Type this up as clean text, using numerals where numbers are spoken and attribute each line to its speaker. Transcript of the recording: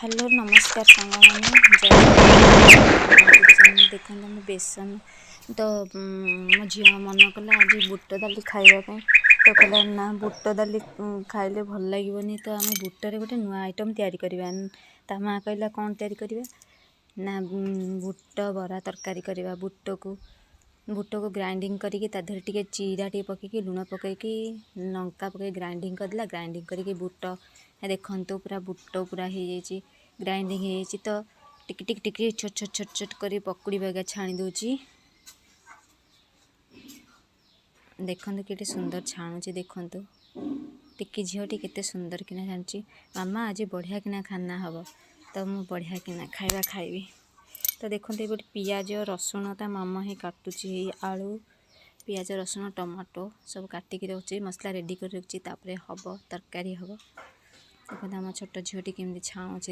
Speaker 1: Hello नमस्कार सांग मैंने जय जगन्नाथ देखते आम बेसन तो मो झी मन कला आज बुट डाली खावाई तो कहला ना बुट डाली खाइले भल लगे तो आम बुटर गोटे नुआ आइटम तैयारी करवा ता माँ कहला कौन तैयारी करवा ना बुट बरा तरकारी करवा बुट को ग्राइंडिंग करके टे जीरा टे पकईकी लुण पकईकी लंका पकई ग्राइंडिंग करदेला ग्राइंडिंग करके बुट देखु पूरा बुट पूरा हो जाइए ग्राइंडिंग हो तो टिक टिक टिक छोट छोट छोट छोट कर पकुड़ी बगा छाणी दूची देखु के सुंदर छाणुची देखु टिकी झीटी केते सुंदर किना छाणुची मामा आज बढ़िया किना खाना हम तो मु बढ़िया किना खाଇବା खाइबी तो देखो ये पियाज रसुण ता मामा ही काटुची आलू पियाज रसुण टमाटो सब काटिकी रखुची मसला रेडी कर रखुची तापरे हब तरकारी हब देखो आम छोट झीटी केमती छाणुची।